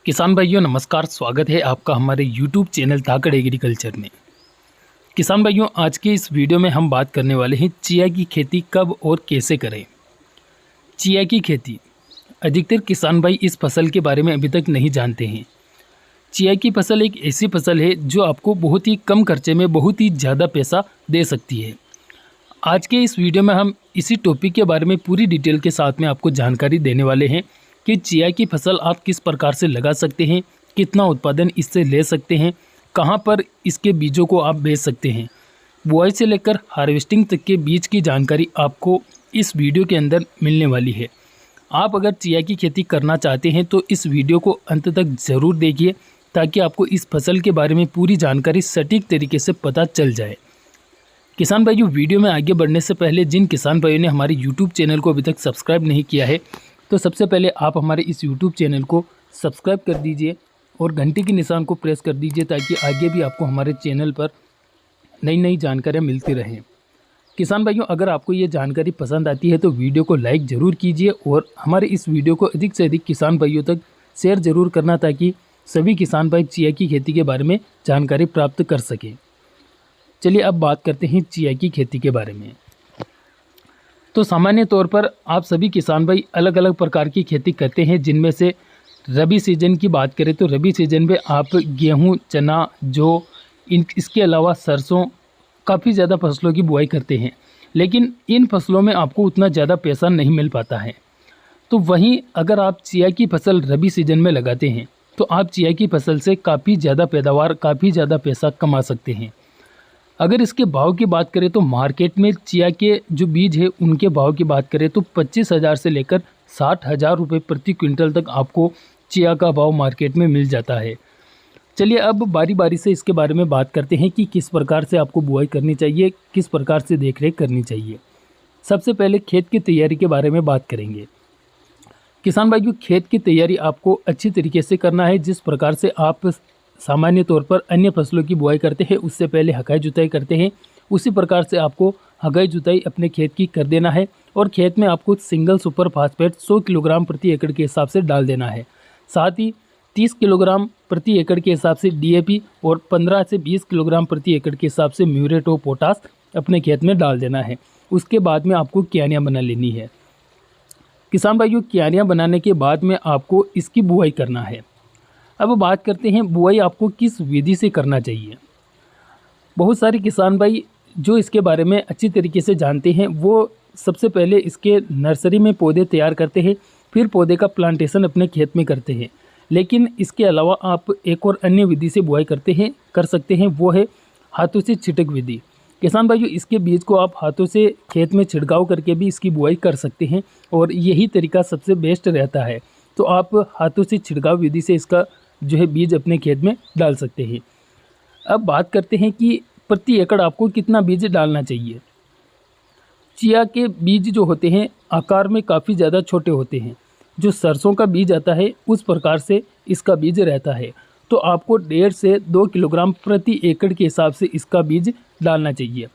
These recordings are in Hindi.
किसान भाइयों नमस्कार। स्वागत है आपका हमारे YouTube चैनल धाकड़ एग्रीकल्चर में। किसान भाइयों, आज के इस वीडियो में हम बात करने वाले हैं चिया की खेती कब और कैसे करें। चिया की खेती अधिकतर किसान भाई इस फसल के बारे में अभी तक नहीं जानते हैं। चिया की फसल एक ऐसी फसल है जो आपको बहुत ही कम खर्चे में बहुत ही ज़्यादा पैसा दे सकती है। आज के इस वीडियो में हम इसी टॉपिक के बारे में पूरी डिटेल के साथ में आपको जानकारी देने वाले हैं कि चिया की फसल आप किस प्रकार से लगा सकते हैं, कितना उत्पादन इससे ले सकते हैं, कहां पर इसके बीजों को आप बेच सकते हैं। बुआई से लेकर हार्वेस्टिंग तक के बीज की जानकारी आपको इस वीडियो के अंदर मिलने वाली है। आप अगर चिया की खेती करना चाहते हैं तो इस वीडियो को अंत तक ज़रूर देखिए ताकि आपको इस फसल के बारे में पूरी जानकारी सटीक तरीके से पता चल जाए। किसान भाइयों, वीडियो में आगे बढ़ने से पहले जिन किसान भाइयों ने हमारे YouTube चैनल को अभी तक सब्सक्राइब नहीं किया है तो सबसे पहले आप हमारे इस YouTube चैनल को सब्सक्राइब कर दीजिए और घंटी के निशान को प्रेस कर दीजिए ताकि आगे भी आपको हमारे चैनल पर नई नई जानकारियाँ मिलती रहें। किसान भाइयों, अगर आपको ये जानकारी पसंद आती है तो वीडियो को लाइक ज़रूर कीजिए और हमारे इस वीडियो को अधिक से अधिक किसान भाइयों तक शेयर ज़रूर करना ताकि सभी किसान भाई चिया की खेती के बारे में जानकारी प्राप्त कर सकें। चलिए अब बात करते हैं चिया की खेती के बारे में। तो सामान्य तौर पर आप सभी किसान भाई अलग अलग प्रकार की खेती करते हैं, जिनमें से रबी सीजन की बात करें तो रबी सीजन में आप गेहूं, चना, जौ, इसके अलावा सरसों, काफ़ी ज़्यादा फसलों की बुआई करते हैं। लेकिन इन फसलों में आपको उतना ज़्यादा पैसा नहीं मिल पाता है। तो वहीं अगर आप चिया की फसल रबी सीजन में लगाते हैं तो आप चिया की फसल से काफ़ी ज़्यादा पैदावार, काफ़ी ज़्यादा पैसा कमा सकते हैं। अगर इसके भाव की बात करें तो मार्केट में चिया के जो बीज है उनके भाव की बात करें तो 25,000 से लेकर 60,000 रुपये प्रति क्विंटल तक आपको चिया का भाव मार्केट में मिल जाता है। चलिए अब बारी बारी से इसके बारे में बात करते हैं कि किस प्रकार से आपको बुआई करनी चाहिए, किस प्रकार से देखरेख करनी चाहिए। सबसे पहले खेत की तैयारी के बारे में बात करेंगे। किसान भाइयों, खेत की तैयारी आपको अच्छी तरीके से करना है। जिस प्रकार से आप सामान्य तौर पर अन्य फसलों की बुआई करते हैं उससे पहले हकाई जुताई करते हैं, उसी प्रकार से आपको हकाई जुताई अपने खेत की कर देना है और खेत में आपको सिंगल सुपर फास्फेट 100 किलोग्राम प्रति एकड़ के हिसाब से डाल देना है। साथ ही 30 किलोग्राम प्रति एकड़ के हिसाब से DAP और 15 से 20 किलोग्राम प्रति एकड़ के हिसाब से म्यूरेट और पोटास अपने खेत में डाल देना है। उसके बाद में आपको क्यारियाँ बना लेनी है। किसान भाइयों, क्यारियाँ बनाने के बाद में आपको इसकी बुआई करना है। अब बात करते हैं बुआई आपको किस विधि से करना चाहिए। बहुत सारे किसान भाई जो इसके बारे में अच्छी तरीके से जानते हैं वो सबसे पहले इसके नर्सरी में पौधे तैयार करते हैं, फिर पौधे का प्लांटेशन अपने खेत में करते हैं। लेकिन इसके अलावा आप एक और अन्य विधि से बुआई कर सकते हैं, वो है हाथों से छिटक विधि। किसान भाइयों, इसके बीज को आप हाथों से खेत में छिड़काव करके भी इसकी बुआई कर सकते हैं और यही तरीका सबसे बेस्ट रहता है। तो आप हाथों से छिड़काव विधि से इसका जो है बीज अपने खेत में डाल सकते हैं। अब बात करते हैं कि प्रति एकड़ आपको कितना बीज डालना चाहिए। चिया के बीज जो होते हैं आकार में काफ़ी ज़्यादा छोटे होते हैं। जो सरसों का बीज आता है उस प्रकार से इसका बीज रहता है। तो आपको 1.5 से 2 किलोग्राम प्रति एकड़ के हिसाब से इसका बीज डालना चाहिए।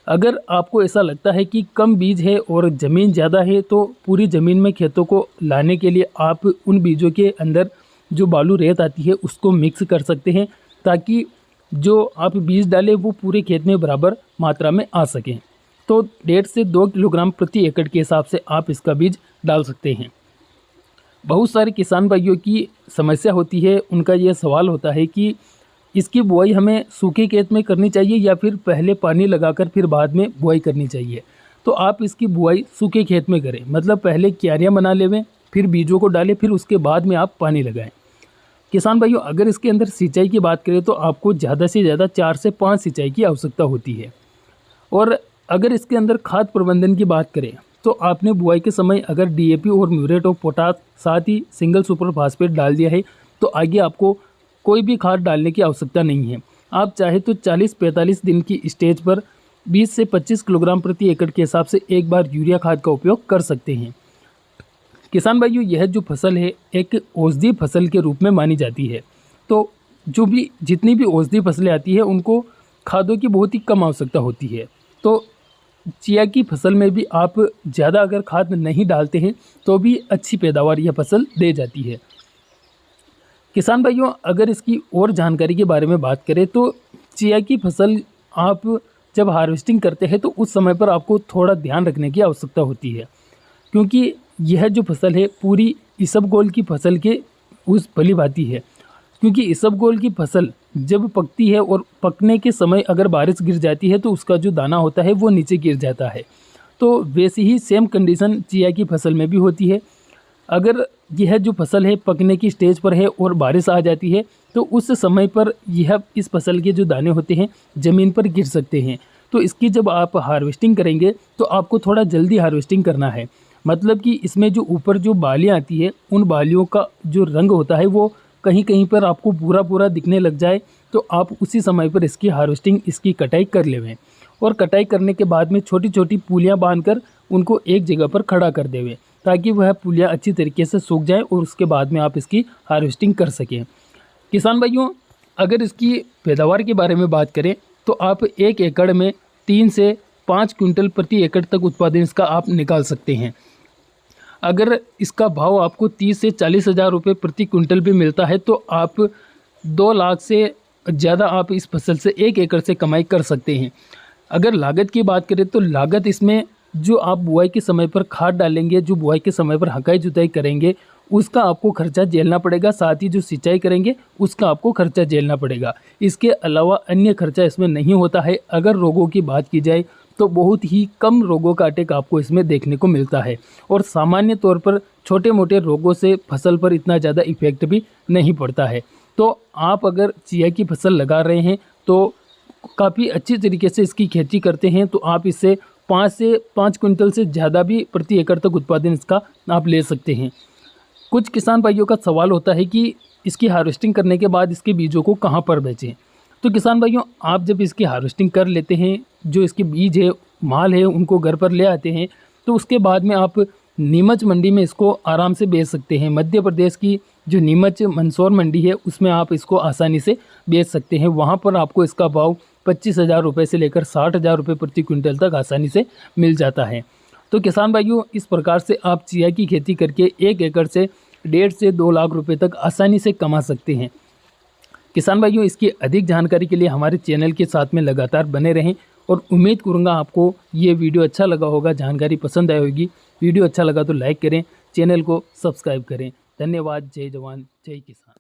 अगर आपको ऐसा लगता है कि कम बीज है और ज़मीन ज़्यादा है तो पूरी ज़मीन में खेतों को लाने के लिए आप उन बीजों के अंदर जो बालू रेत आती है उसको मिक्स कर सकते हैं ताकि जो आप बीज डालें वो पूरे खेत में बराबर मात्रा में आ सकें। तो 1.5 से 2 किलोग्राम प्रति एकड़ के हिसाब से आप इसका बीज डाल सकते हैं। बहुत सारे किसान भाइयों की समस्या होती है, उनका ये सवाल होता है कि इसकी बुआई हमें सूखे खेत में करनी चाहिए या फिर पहले पानी लगाकर फिर बाद में बुआई करनी चाहिए। तो आप इसकी बुआई सूखे खेत में करें, मतलब पहले क्यारियाँ बना लेवें, फिर बीजों को डालें, फिर उसके बाद में आप पानी लगाएं। किसान भाइयों, अगर इसके अंदर सिंचाई की बात करें तो आपको ज़्यादा से ज़्यादा 4 से 5 सिंचाई की आवश्यकता होती है। और अगर इसके अंदर खाद प्रबंधन की बात करें तो आपने बुआई के समय अगर DAP और म्यूरेट और पोटास साथ ही सिंगल सुपर फास्फेट डाल दिया है तो आगे आपको कोई भी खाद डालने की आवश्यकता नहीं है। आप चाहे तो 40-45 दिन की स्टेज पर 20 से 25 किलोग्राम प्रति एकड़ के हिसाब से एक बार यूरिया खाद का उपयोग कर सकते हैं। किसान भाइयों, यह जो फसल है एक औषधि फसल के रूप में मानी जाती है। तो जितनी भी औषधि फसलें आती है उनको खादों की बहुत ही कम आवश्यकता होती है। तो चिया की फसल में भी आप ज़्यादा अगर खाद नहीं डालते हैं तो भी अच्छी पैदावार यह फसल दे जाती है। किसान भाइयों, अगर इसकी और जानकारी के बारे में बात करें तो चिया की फसल आप जब हार्वेस्टिंग करते हैं तो उस समय पर आपको थोड़ा ध्यान रखने की आवश्यकता होती है, क्योंकि यह जो फसल है पूरी इसबगोल की फसल के उस भली भांति है। क्योंकि इसबगोल की फसल जब पकती है और पकने के समय अगर बारिश गिर जाती है तो उसका जो दाना होता है वो नीचे गिर जाता है। तो वैसी ही सेम कंडीशन चिया की फसल में भी होती है। अगर यह जो फसल है पकने की स्टेज पर है और बारिश आ जाती है तो उस समय पर यह इस फसल के जो दाने होते हैं ज़मीन पर गिर सकते हैं। तो इसकी जब आप हार्वेस्टिंग करेंगे तो आपको थोड़ा जल्दी हार्वेस्टिंग करना है। मतलब कि इसमें जो ऊपर जो बालियाँ आती है उन बालियों का जो रंग होता है वो कहीं कहीं पर आपको पूरा पूरा दिखने लग जाए तो आप उसी समय पर इसकी हार्वेस्टिंग, इसकी कटाई कर लेवें। और कटाई करने के बाद में छोटी छोटी पुलियाँ बांधकर उनको एक जगह पर खड़ा कर देवें, ताकि वह पुलियाँ अच्छी तरीके से सूख जाएं और उसके बाद में आप इसकी हार्वेस्टिंग कर सकें। किसान भाइयों, अगर इसकी पैदावार के बारे में बात करें तो आप 1 एकड़ में 3 से 5 क्विंटल प्रति एकड़ तक उत्पादन इसका आप निकाल सकते हैं। अगर इसका भाव आपको 30 से 40 हज़ार रुपये प्रति क्विंटल भी मिलता है तो आप 2 लाख से ज़्यादा आप इस फसल से 1 एकड़ से कमाई कर सकते हैं। अगर लागत की बात करें तो लागत इसमें जो आप बुआई के समय पर खाद डालेंगे, जो बुआई के समय पर हकाई जुताई करेंगे, उसका आपको खर्चा झेलना पड़ेगा। साथ ही जो सिंचाई करेंगे उसका आपको खर्चा झेलना पड़ेगा। इसके अलावा अन्य खर्चा इसमें नहीं होता है। अगर रोगों की बात की जाए तो बहुत ही कम रोगों का अटैक आपको इसमें देखने को मिलता है और सामान्य तौर पर छोटे मोटे रोगों से फसल पर इतना ज़्यादा इफेक्ट भी नहीं पड़ता है। तो आप अगर चिया की फसल लगा रहे हैं तो काफ़ी अच्छी तरीके से इसकी खेती करते हैं तो आप इससे 5 क्विंटल से ज़्यादा भी प्रति एकड़ तक उत्पादन इसका आप ले सकते हैं। कुछ किसान भाइयों का सवाल होता है कि इसकी हार्वेस्टिंग करने के बाद इसके बीजों को कहाँ पर बेचें। तो किसान भाइयों, आप जब इसकी हार्वेस्टिंग कर लेते हैं, जो इसके बीज है, माल है, उनको घर पर ले आते हैं तो उसके बाद में आप नीमच मंडी में इसको आराम से बेच सकते हैं। मध्य प्रदेश की जो नीमच मंदसौर मंडी है उसमें आप इसको आसानी से बेच सकते हैं। वहाँ पर आपको इसका भाव 25,000 रुपये से लेकर 60,000 रुपये प्रति क्विंटल तक आसानी से मिल जाता है। तो किसान भाइयों, इस प्रकार से आप चिया की खेती करके 1 एकड़ से 1.5 से 2 लाख रुपए तक आसानी से कमा सकते हैं। किसान भाइयों, इसकी अधिक जानकारी के लिए हमारे चैनल के साथ में लगातार बने रहें और उम्मीद करूंगा आपको ये वीडियो अच्छा लगा होगा, जानकारी पसंद आई होगी। वीडियो अच्छा लगा तो लाइक करें, चैनल को सब्सक्राइब करें। धन्यवाद। जय जवान जय किसान।